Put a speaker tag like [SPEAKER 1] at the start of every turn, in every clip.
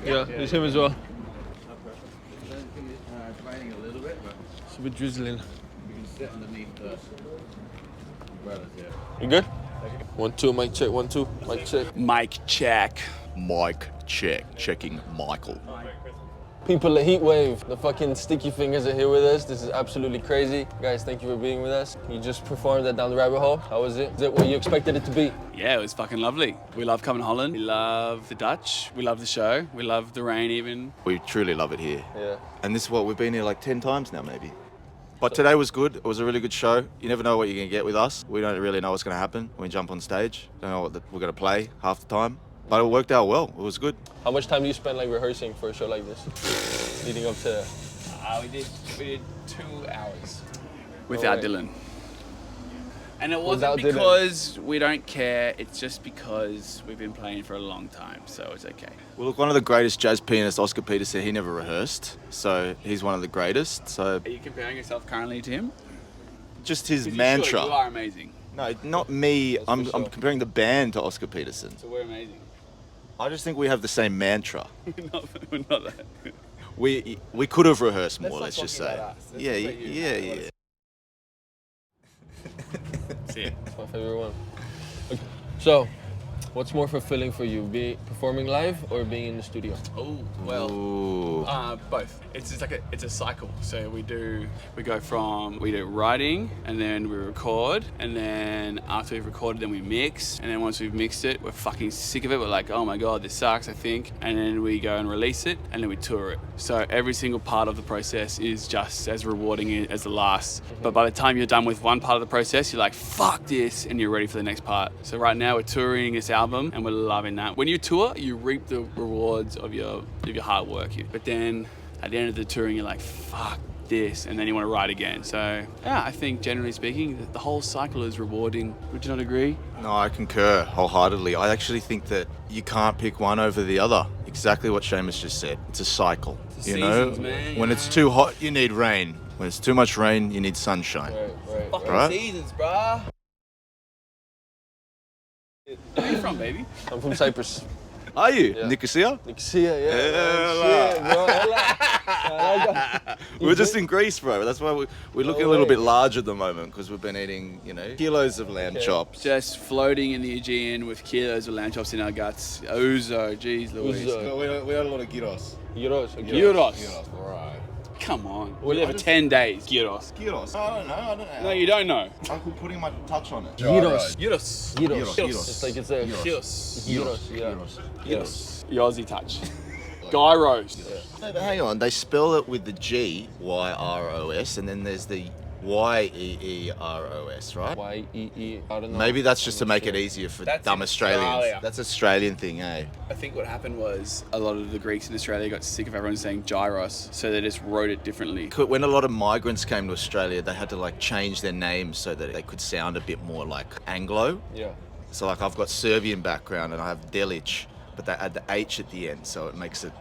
[SPEAKER 1] Yeah, it's him as well.
[SPEAKER 2] No problem. It's raining a little bit, but
[SPEAKER 1] It's a bit drizzling.
[SPEAKER 2] we can sit underneath the umbrellas here.
[SPEAKER 1] You good? 1, 2, mic check, 1, 2, mic check.
[SPEAKER 3] Mic check. Mic check. Checking Michael.
[SPEAKER 1] People at Heatwave, the fucking sticky fingers are here with us. This is absolutely crazy. Guys, thank you for being with us. You just performed at Down the Rabbit Hole. How was it? Is it what you expected it to be?
[SPEAKER 3] Yeah, it was fucking lovely. We love coming to Holland. We love the Dutch. We love the show. We love the rain even.
[SPEAKER 4] We truly love it here.
[SPEAKER 1] Yeah.
[SPEAKER 4] And this is what we've been here like 10 times now, maybe. But today was good. It was a really good show. You never know what you're going to get with us. We don't really know what's going to happen when we jump on stage. Don't know what we're going to play half the time. But it worked out well. It was good.
[SPEAKER 1] How much time do you spend like rehearsing for a show like this? Leading up to...
[SPEAKER 3] We did 2 hours. Without Dylan. And it wasn't because we don't care, it's just because we've been playing for a long time, so it's okay.
[SPEAKER 4] Well, look, one of the greatest jazz pianists, Oscar Peter, said he never rehearsed. So he's one of the greatest. So
[SPEAKER 3] Are you comparing yourself currently to him?
[SPEAKER 4] just his
[SPEAKER 3] 'Cause
[SPEAKER 4] mantra.
[SPEAKER 3] You are amazing.
[SPEAKER 4] No, not me.
[SPEAKER 1] That's
[SPEAKER 4] I'm
[SPEAKER 1] for sure.
[SPEAKER 4] comparing the band to Oscar Peterson.
[SPEAKER 3] So we're amazing.
[SPEAKER 4] I just think we have the same mantra.
[SPEAKER 3] we're not that.
[SPEAKER 4] We could have rehearsed more, let's
[SPEAKER 3] Let's not
[SPEAKER 4] just
[SPEAKER 3] talk
[SPEAKER 4] say.
[SPEAKER 3] about us. Let's
[SPEAKER 4] Yeah,
[SPEAKER 3] talk about you.
[SPEAKER 4] yeah.
[SPEAKER 3] See it.
[SPEAKER 1] It's my favorite one. Okay. So, what's more fulfilling for you, performing live or being in the studio?
[SPEAKER 3] Oh, well.
[SPEAKER 4] Ooh.
[SPEAKER 3] Both. It's just like it's a cycle. So we do writing and then we record, and then after we've recorded then we mix, and then once we've mixed it we're fucking sick of it. We're like, oh my god, this sucks, I think, and then we go and release it and then we tour it. So every single part of the process is just as rewarding as the last. But by the time you're done with one part of the process, you're like, fuck this, and you're ready for the next part. So right now we're touring this album and we're loving that. When you tour, you reap the rewards of your hard work. But then at the end of the touring, you're like, fuck this, and then you want to write again. So yeah, I think generally speaking, the whole cycle is rewarding. Would you not agree?
[SPEAKER 4] No, I concur wholeheartedly. I actually think that you can't pick one over the other. Exactly what Seamus just said. It's a cycle.
[SPEAKER 3] It's
[SPEAKER 4] you
[SPEAKER 3] seasons,
[SPEAKER 4] know,
[SPEAKER 3] man,
[SPEAKER 4] when it's too hot, you need rain. When it's too much rain, you need sunshine.
[SPEAKER 3] Fucking
[SPEAKER 4] Right.
[SPEAKER 3] seasons, bruh. Where are you from, baby?
[SPEAKER 1] I'm from Cyprus.
[SPEAKER 4] Are you?
[SPEAKER 1] Yeah.
[SPEAKER 4] Nicosia?
[SPEAKER 1] Nicosia, yeah.
[SPEAKER 4] Hella.
[SPEAKER 1] Shit, bro. Hella.
[SPEAKER 4] We're just in Greece, bro. That's why we're looking a little bit large at the moment, because we've been eating, kilos of lamb chops.
[SPEAKER 3] Just floating in the Aegean with kilos of lamb chops in our guts. Ouzo, jeez Louise.
[SPEAKER 1] Ouzo.
[SPEAKER 4] We had a lot of gyros.
[SPEAKER 1] Euros.
[SPEAKER 3] Gyros.
[SPEAKER 4] Right.
[SPEAKER 3] Come on. We live for 10 days. Gyros.
[SPEAKER 4] Gyros? I don't know.
[SPEAKER 3] No, you don't know.
[SPEAKER 4] I'm putting my touch on it.
[SPEAKER 1] Gyros.
[SPEAKER 3] Gyros.
[SPEAKER 1] Gyros.
[SPEAKER 4] Gyros.
[SPEAKER 1] It's like it's a...
[SPEAKER 3] Gyros.
[SPEAKER 1] Gyros, yeah.
[SPEAKER 3] Gyros. Your Aussie touch. Gyros.
[SPEAKER 4] No, but hang on, they spell it with the G, Y-R-O-S, and then there's the Y-E-E-R-O-S, right?
[SPEAKER 1] Y-E-E, I don't know.
[SPEAKER 4] Maybe that's just to make it easier for
[SPEAKER 3] That's
[SPEAKER 4] dumb
[SPEAKER 3] in
[SPEAKER 4] Australians.
[SPEAKER 3] Australia.
[SPEAKER 4] That's Australian thing, eh?
[SPEAKER 3] I think what happened was a lot of the Greeks in Australia got sick of everyone saying gyros, so they just wrote it differently.
[SPEAKER 4] When a lot of migrants came to Australia, they had to change their names so that they could sound a bit more like Anglo.
[SPEAKER 1] Yeah.
[SPEAKER 4] So I've got Serbian background and I have Delic, but they add the H at the end, so it makes it,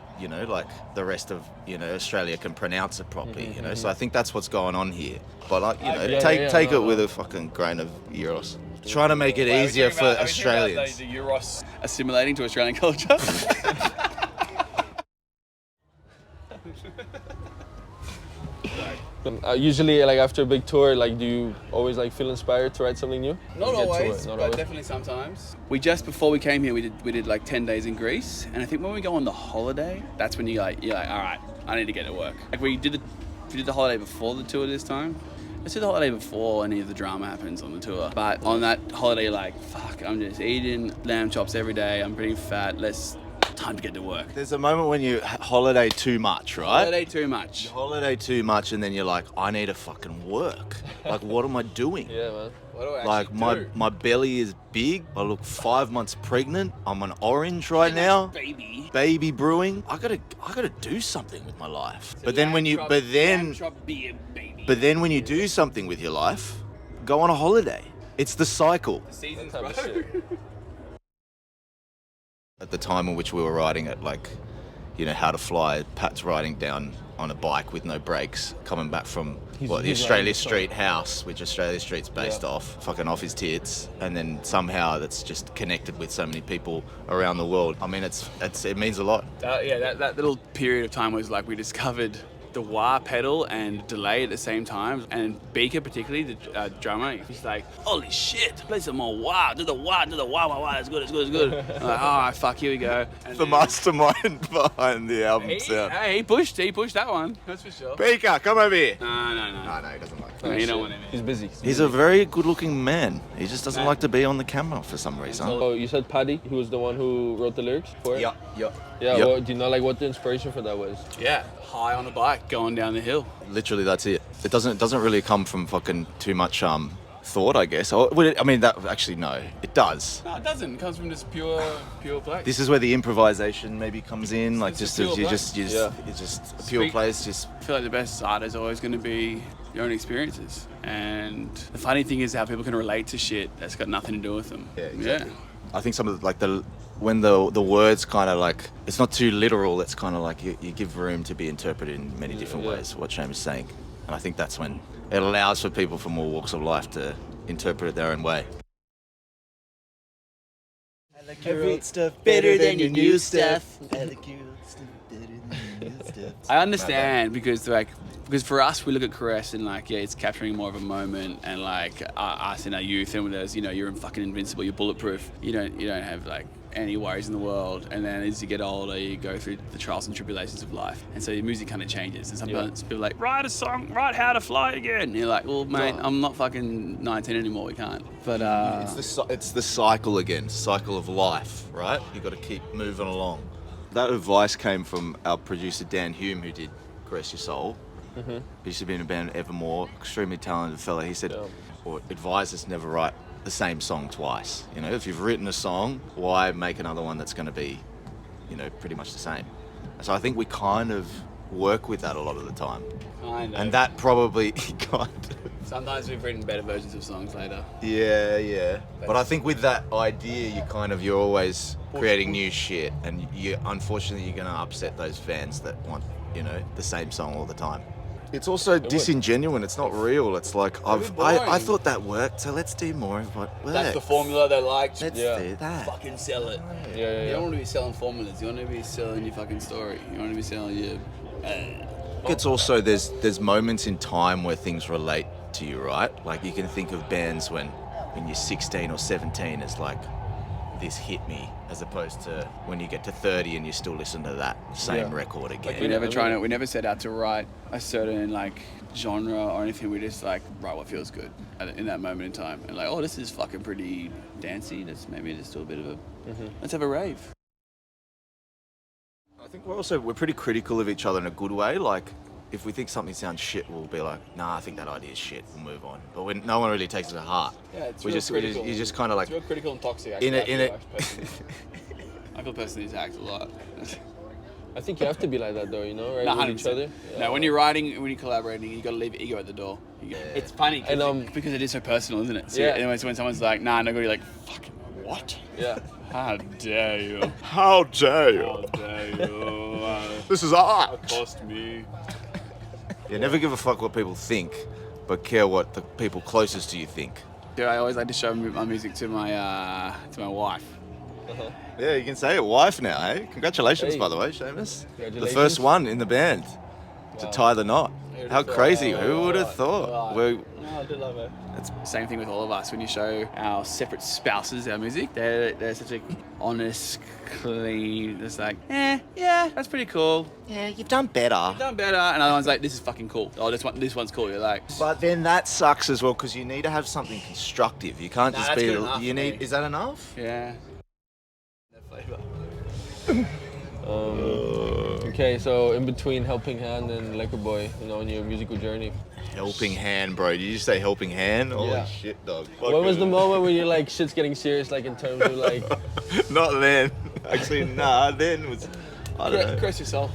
[SPEAKER 4] like the rest of, Australia can pronounce it properly, So I think that's what's going on here. But take it with a fucking grain of euros. Trying to make it easier for Australians.
[SPEAKER 3] The Euros assimilating to Australian culture.
[SPEAKER 1] Usually, after a big tour, do you always feel inspired to write something new?
[SPEAKER 3] Not
[SPEAKER 1] You get to
[SPEAKER 3] always,
[SPEAKER 1] it, not
[SPEAKER 3] but
[SPEAKER 1] always?
[SPEAKER 3] definitely sometimes. Before we came here, we did 10 days in Greece, and I think when we go on the holiday, that's when you're like, all right, I need to get to work. We did the holiday before the tour this time. Let's do the holiday before any of the drama happens on the tour. But on that holiday, you're like, fuck, I'm just eating lamb chops every day. I'm pretty fat. Time to get to work.
[SPEAKER 4] There's a moment when you holiday too much, right?
[SPEAKER 3] Holiday too much.
[SPEAKER 4] You holiday too much, and then you're like, I need to fucking work. What am I doing?
[SPEAKER 1] Yeah, man.
[SPEAKER 3] What do I actually do?
[SPEAKER 4] my belly is big. I look 5 months pregnant. I'm an orange right now. Baby brewing. I gotta do something with my life. But then when you do something with your life, go on a holiday. It's the cycle.
[SPEAKER 3] The seasons,
[SPEAKER 1] That
[SPEAKER 3] bro.
[SPEAKER 1] type of shit.
[SPEAKER 4] At the time in which we were writing it, How to Fly, Pat's writing down on a bike with no brakes, coming back from the
[SPEAKER 1] he's
[SPEAKER 4] Australia
[SPEAKER 1] riding
[SPEAKER 4] Street house, which Australia Street's based off, fucking off his tits, and then somehow that's just connected with so many people around the world. I mean, it means a lot.
[SPEAKER 3] That little period of time was like we discovered the wah pedal and delay at the same time, and Beaker particularly, the drummer, he's like, holy shit, play some more wah, do the wah, wah, it's good, it's good. I'm like, oh fuck, here we go. And
[SPEAKER 4] The mastermind behind the album sound.
[SPEAKER 3] he pushed that one, that's for sure.
[SPEAKER 4] Beaker, come over here.
[SPEAKER 3] No,
[SPEAKER 4] No, he doesn't like
[SPEAKER 3] no,
[SPEAKER 4] that.
[SPEAKER 3] you don't want him.
[SPEAKER 1] He's busy.
[SPEAKER 4] He's a very good-looking man. He just doesn't like to be on the camera for some reason.
[SPEAKER 1] Oh, you said Paddy, who was the one who wrote the lyrics for it?
[SPEAKER 4] Yeah.
[SPEAKER 1] Yeah,
[SPEAKER 4] Yep.
[SPEAKER 1] well, do you know like what the inspiration for that was?
[SPEAKER 3] Yeah, high on a bike going down the hill.
[SPEAKER 4] Literally, that's it. It doesn't really come from fucking too much thought, I guess. Or, no, it does.
[SPEAKER 3] No, it doesn't. It comes from just pure place.
[SPEAKER 4] This is where the improvisation maybe comes in, like
[SPEAKER 3] It's
[SPEAKER 4] just
[SPEAKER 3] a pure
[SPEAKER 4] you
[SPEAKER 3] place.
[SPEAKER 4] it's just a pure place. Just
[SPEAKER 3] I feel like the best art is always going to be your own experiences. And the funny thing is how people can relate to shit that's got nothing to do with them.
[SPEAKER 4] Yeah, exactly. I think some of when the words kind of like, it's not too literal, it's kind of like you give room to be interpreted in many different ways, what Shane is saying. And I think that's when it allows for people from all walks of life to interpret it their own way.
[SPEAKER 5] I like your old stuff better than your new stuff. I like your old stuff better than your new stuff.
[SPEAKER 3] I understand because for us we look at Caress and like it's capturing more of a moment, and like us in our youth, and there's you're fucking invincible, you're bulletproof, you don't have like any worries in the world, and then as you get older you go through the trials and tribulations of life, and so your music kind of changes, and sometimes people are like, write a song, write How to Fly Again, and you're like, well mate, I'm not fucking 19 anymore, we can't. But
[SPEAKER 4] It's the cycle again, cycle of life, right? You got to keep moving along. That advice came from our producer Dan Hume, who did Caress Your Soul. He used to be in a band Evermore, extremely talented fella. He said, or advised us never write the same song twice. If you've written a song, why make another one that's going to be, pretty much the same? So I think we kind of work with that a lot of the time.
[SPEAKER 3] kind of.
[SPEAKER 4] And that probably kind of.
[SPEAKER 3] Sometimes we've written better versions of songs later.
[SPEAKER 4] Yeah. But I think with that idea, you're always creating new shit, and unfortunately you're gonna upset those fans that want, the same song all the time. It's also disingenuous. It's not real. It's like I thought that worked, so let's do more of what works.
[SPEAKER 3] That's the formula they liked.
[SPEAKER 4] Let's do that.
[SPEAKER 3] Fucking sell it.
[SPEAKER 1] Yeah.
[SPEAKER 3] You don't want to be selling formulas. You want to be selling your fucking story. You want to be selling your.
[SPEAKER 4] It's also there's moments in time where things relate to you, right? Like you can think of bands when you're 16 or 17, it's like this hit me, as opposed to when you get to 30 and you still listen to that same record again.
[SPEAKER 3] Like we never set out to write a certain like genre or anything. We just like write what feels good in that moment in time, and like, oh, this is fucking pretty dancey. Maybe just do a bit of a. Let's have a rave.
[SPEAKER 4] I think we're pretty critical of each other in a good way. Like, if we think something sounds shit, we'll be like, nah, I think that idea is shit. We'll move on. But no one really takes it to heart.
[SPEAKER 3] Yeah, it's
[SPEAKER 4] You just kind of like
[SPEAKER 3] It's real critical and toxic.
[SPEAKER 4] in it.
[SPEAKER 3] I feel personally attacked a lot.
[SPEAKER 1] I think you have to be like that though, right?
[SPEAKER 3] No,
[SPEAKER 1] With each
[SPEAKER 3] 100%.
[SPEAKER 1] other.
[SPEAKER 3] No, when you're writing, when you're collaborating, you got to leave ego at the door. It's funny because it is so personal, isn't it? So anyways, when someone's like, nah, no good, you're like, fucking what?
[SPEAKER 1] Yeah.
[SPEAKER 3] How dare you?
[SPEAKER 4] How dare you?
[SPEAKER 3] How dare you?
[SPEAKER 4] This is art.
[SPEAKER 3] Cost me.
[SPEAKER 4] Yeah, never give a fuck what people think, but care what the people closest to you think.
[SPEAKER 3] Yeah, I always like to show my music to my wife.
[SPEAKER 4] Yeah, you can say it, wife now, eh? Congratulations,
[SPEAKER 1] Hey.
[SPEAKER 4] by the way, Seamus. The
[SPEAKER 1] Congratulations.
[SPEAKER 4] first one in the band to tie the knot. How crazy! Who would have thought?
[SPEAKER 1] No, I did love it.
[SPEAKER 3] Same thing with all of us. When you show our separate spouses our music, they're such a honest, clean. It's like, yeah, that's pretty cool.
[SPEAKER 4] Yeah, you've done better.
[SPEAKER 3] Done better. And other one's like, this is fucking cool. Oh, this one's cool. You're like,
[SPEAKER 4] But then that sucks as well, because you need to have something constructive. You can't just
[SPEAKER 3] that's
[SPEAKER 4] be.
[SPEAKER 3] good enough
[SPEAKER 4] You
[SPEAKER 3] for
[SPEAKER 4] need.
[SPEAKER 3] me.
[SPEAKER 4] Is that enough?
[SPEAKER 3] yeah.
[SPEAKER 1] Okay, so in between Helping Hand and Liquor Boy, on your musical journey,
[SPEAKER 4] Helping hand, bro. Did you say helping hand? Holy
[SPEAKER 1] Yeah.
[SPEAKER 4] shit, dog.
[SPEAKER 1] what was the moment when you're like, shit's getting serious, like in terms of like,
[SPEAKER 4] Not then. Actually, nah. Then was. I don't know.
[SPEAKER 3] Cross yourself.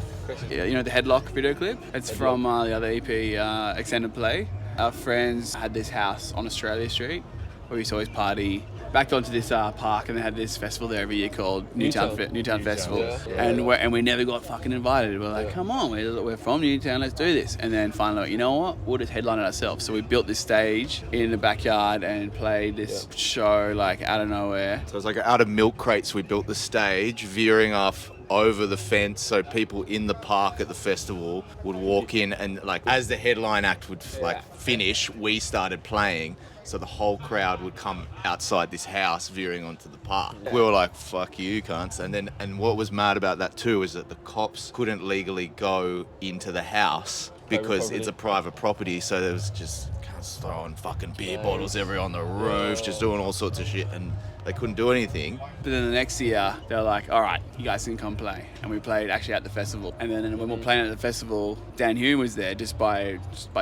[SPEAKER 3] Yeah, the Headlock video clip. It's from the other EP, Extended Play. Our friends had this house on Australia Street where we used to always party. backed onto this park, and they had this festival there every year called Newtown Festival.
[SPEAKER 1] Yeah.
[SPEAKER 3] And we never got fucking invited. We're like, come on, we're from Newtown, let's do this. And then finally, you know what? We'll just headline it ourselves. So we built this stage in the backyard and played this show like out of nowhere.
[SPEAKER 4] So it was like out of milk crates, we built the stage, veering off over the fence, so people in the park at the festival would walk in, and like as the headline act would finish, we started playing. So the whole crowd would come outside this house veering onto the park. We were like, fuck you, cunts. And what was mad about that too is that the cops couldn't legally go into the house because it's a private property. So there was just cunts throwing fucking beer bottles everywhere on the roof, just doing all sorts of shit, and they couldn't do anything.
[SPEAKER 3] But then the next year, they were like, all right, you guys can come play. And we played actually at the festival. And then when we were playing at the festival, Dan Hume was there just by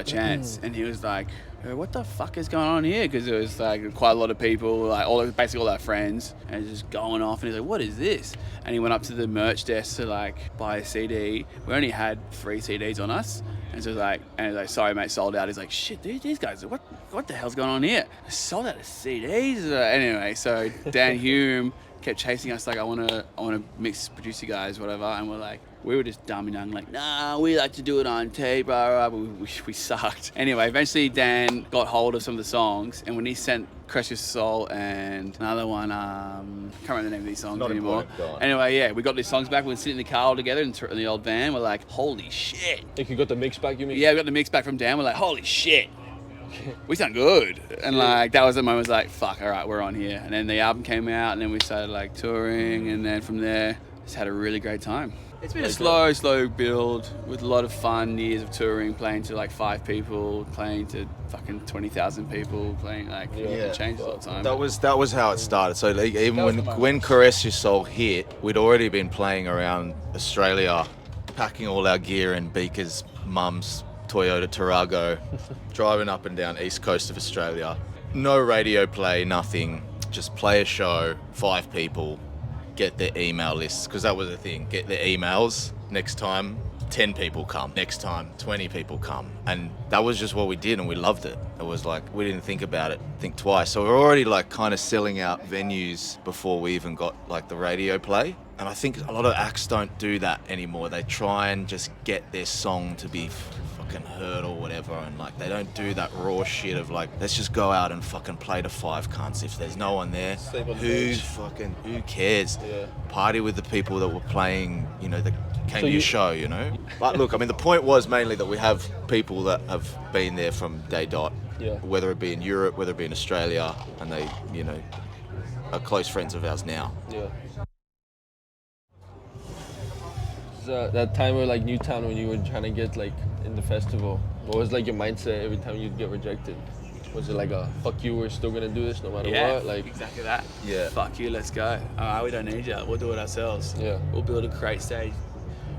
[SPEAKER 3] chance. And he was like, what the fuck is going on here? Because there was like quite a lot of people, like basically all our friends, and just going off. And he's like, what is this? And he went up to the merch desk to like buy a CD. We only had 3 CDs on us. And so he's like, sorry mate, sold out. He's like, shit, dude, these guys, what the hell's going on here? I sold out of CDs. Anyway, so Dan Hume kept chasing us like, I want to mix, produce you guys, whatever. And we were just dumb and young, like, nah, we like to do it on tape, blah, blah, blah. We sucked. Anyway, eventually Dan got hold of some of the songs, and when he sent Crush Your Soul and another one, can't remember the name of these songs anymore. Anyway, yeah, we got these songs back. We were sitting in the car all together in the old van. We're like, holy shit.
[SPEAKER 1] Like you got the mix back, you mean?
[SPEAKER 3] Yeah, we got the mix back from Dan. We're like, holy shit. We sound good. And like that was the moment. I was like, fuck, all right, we're on here. And then the album came out, and then we started like touring, and then from there just had a really great time. It's been a slow build with a lot of fun years of touring, playing to like 5 people, playing to fucking 20,000 people, playing like it changes all the time.
[SPEAKER 4] That was how it started. So like, even when Caress Your Soul hit, we'd already been playing around Australia, packing all our gear in Beaker's mum's Toyota Tarago, driving up and down east coast of Australia. No radio play, nothing. Just play a show, 5 people, get their email lists, because that was the thing. Get their emails. Next time, 10 people come. Next time, 20 people come. And that was just what we did, and we loved it. It was like, we didn't think about it, think twice. So we're already like kind of selling out venues before we even got like the radio play. And I think a lot of acts don't do that anymore. They try and just get their song to be fucking heard or whatever, and like they don't do that raw shit of like, let's just go out and fucking play to 5 cunts. If there's no one there, who cares? Party with the people that were playing, you know, that came to your show, you know. But look, I mean, the point was mainly that we have people that have been there from day dot, whether it be in Europe, whether it be in Australia, and they, you know, are close friends of ours now.
[SPEAKER 1] That time of like Newtown when you were trying to get like in the festival, what was like your mindset every time you'd get rejected? Was it like a fuck you, we're still gonna do this no matter what? Like
[SPEAKER 3] exactly that.
[SPEAKER 4] Yeah.
[SPEAKER 3] Fuck you, let's go. We don't need you. We'll do it ourselves.
[SPEAKER 1] Yeah.
[SPEAKER 3] We'll build a great stage,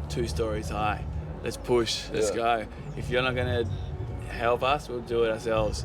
[SPEAKER 3] 2 stories high. Let's push. Let's go. If you're not gonna help us, we'll do it ourselves.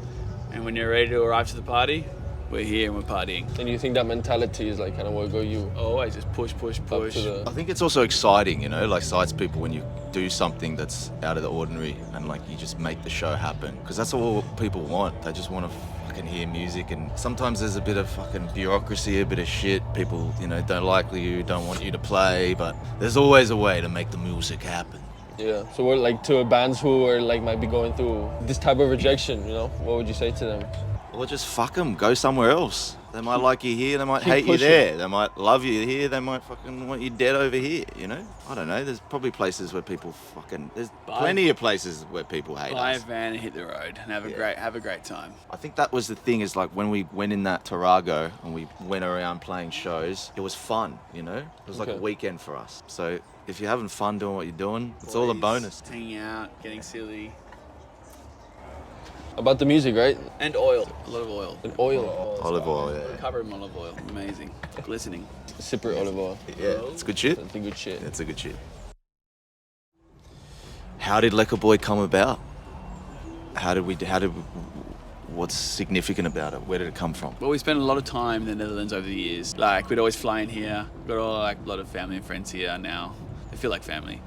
[SPEAKER 3] And when you're ready to arrive to the party, we're here and we're partying.
[SPEAKER 1] And you think that mentality is like kind of what got you
[SPEAKER 3] always just push.
[SPEAKER 4] I think it's also exciting, you know, like excites people when you do something that's out of the ordinary and like you just make the show happen, because that's all people want. They just want to fucking hear music, and sometimes there's a bit of fucking bureaucracy, a bit of shit. People, you know, don't like you, don't want you to play, but there's always a way to make the music happen.
[SPEAKER 1] Yeah. So what, like to bands who are like might be going through this type of rejection, you know, what would you say to them?
[SPEAKER 4] Well, just fuck them. Go somewhere else. They might like you here. They might
[SPEAKER 1] Keep
[SPEAKER 4] hate
[SPEAKER 1] pushing.
[SPEAKER 4] you there. They might love you here. They might fucking want you dead over here, you know? I don't know. There's probably places where people fucking... There's plenty of places where people hate
[SPEAKER 3] Buy a
[SPEAKER 4] us.
[SPEAKER 3] van and hit the road and have a great time.
[SPEAKER 4] I think that was the thing, is like when we went in that Tarago and we went around playing shows, it was fun, you know? It was like a weekend for us. So if you're having fun doing what you're doing, it's all a bonus.
[SPEAKER 3] Hanging out, getting silly.
[SPEAKER 1] About the music, right?
[SPEAKER 3] And oil. A lot of oil.
[SPEAKER 1] And oil.
[SPEAKER 4] Olive oil, yeah.
[SPEAKER 3] Cover in olive oil. Amazing. Glistening.
[SPEAKER 1] Separate olive oil.
[SPEAKER 4] Yeah, it's good shit.
[SPEAKER 1] That's a good shit.
[SPEAKER 4] It's a good shit. How did Lekker Boy come about? What's significant about it? Where did it come from?
[SPEAKER 3] Well, we spent a lot of time in the Netherlands over the years. Like, we'd always fly in here. We've got a lot of family and friends here now. They feel like family.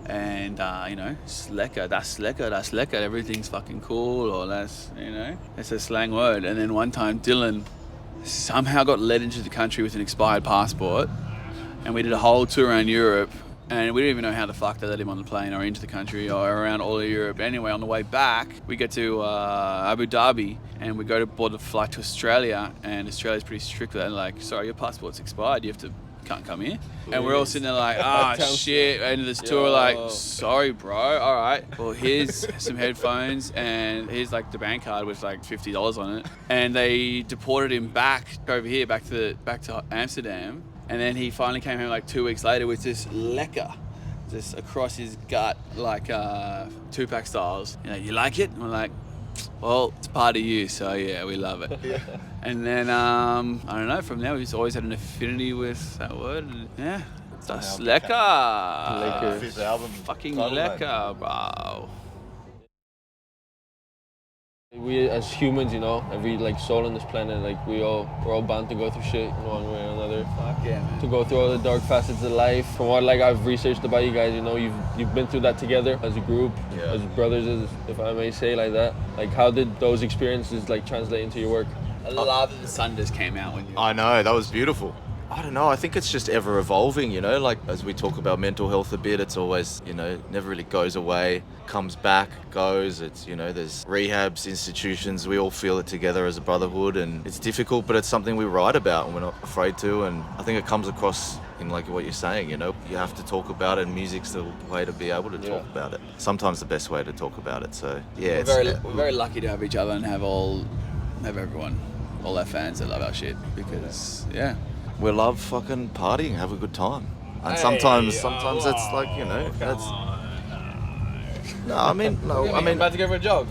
[SPEAKER 3] And, you know, that's lekker, everything's fucking cool, or that's, you know, it's a slang word. And then one time Dylan somehow got let into the country with an expired passport, and we did a whole tour around Europe. And we didn't even know how the fuck they let him on the plane or into the country or around all of Europe. Anyway, on the way back, we get to Abu Dhabi and we go to board the flight to Australia. And Australia's pretty strict with that. And like, sorry, your passport's expired. Can't come here. And we're all sitting there like, shit. End of this tour, like, sorry, bro. All right. Well, here's some headphones and here's like the bank card with like $50 on it. And they deported him back over here, back to Amsterdam. And then he finally came home like 2 weeks later with this lecker just across his gut, like Tupac styles. You like it? And we're like, well, it's part of you, so yeah, we love it. Yeah. And then, I don't know, from there we've just always had an affinity with that word. And yeah, that's lecker.
[SPEAKER 4] Fifth album.
[SPEAKER 3] Fucking lecker, bro.
[SPEAKER 1] We as humans, you know, every like soul on this planet, like we're all bound to go through shit in one way or another.
[SPEAKER 3] Fuck yeah, man.
[SPEAKER 1] To go through all the dark facets of life. From what like I've researched about you guys, you know, you've been through that together as a group, as brothers, if I may say like that. Like how did those experiences like translate into your work?
[SPEAKER 3] I love that the sun just came out when you...
[SPEAKER 4] I know, that was beautiful. I don't know, I think it's just ever evolving, you know, like as we talk about mental health a bit, it's always, you know, never really goes away, comes back, goes, it's, you know, there's rehabs, institutions, we all feel it together as a brotherhood, and it's difficult, but it's something we write about and we're not afraid to, and I think it comes across in like what you're saying, you know, you have to talk about it and music's the way to be able to talk about it. Sometimes the best way to talk about it, so yeah.
[SPEAKER 3] We're very lucky to have each other and have everyone, all our fans that love our shit, because, yeah.
[SPEAKER 4] We love fucking partying, have a good time. And sometimes it's like, you know, that's... I mean,
[SPEAKER 3] I'm about to go for a jog.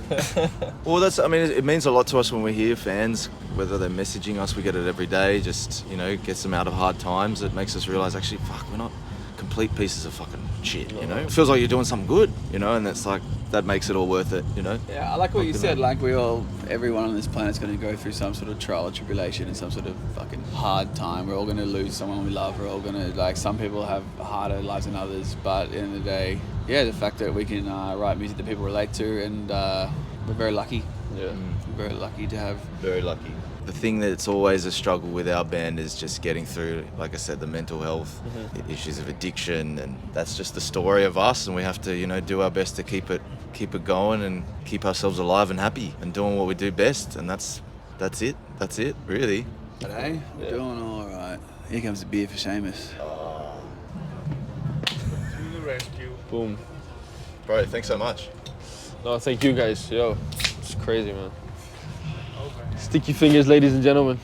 [SPEAKER 4] Well, it means a lot to us when we hear fans, whether they're messaging us, we get it every day, just, you know, gets them out of hard times. It makes us realize, actually, fuck, we're not complete pieces of fucking shit, you know? It feels like you're doing something good, you know, and it's like, that makes it all worth it, you know?
[SPEAKER 3] Yeah, I like what you said, like everyone on this planet's going to go through some sort of trial or tribulation and some sort of fucking hard time. We're all going to lose someone we love. We're all going to, like, some people have harder lives than others, but at the end of the day, yeah, the fact that we can write music that people relate to, and we're very lucky.
[SPEAKER 1] Yeah.
[SPEAKER 3] We're very lucky to have...
[SPEAKER 4] Very lucky. The thing that's always a struggle with our band is just getting through, like I said, the mental health, the issues of addiction, and that's just the story of us, and we have to, you know, do our best to keep it going and keep ourselves alive and happy and doing what we do best, and that's it, really.
[SPEAKER 3] But hey, we're doing all right. Here comes the beer for Seamus.
[SPEAKER 2] To the rescue.
[SPEAKER 1] Boom.
[SPEAKER 4] Bro, thanks so much.
[SPEAKER 1] No, thank you guys. Yo, it's crazy, man. Sticky fingers, ladies and gentlemen.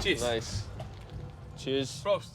[SPEAKER 3] Cheers.
[SPEAKER 1] Nice. Cheers.
[SPEAKER 3] Prost.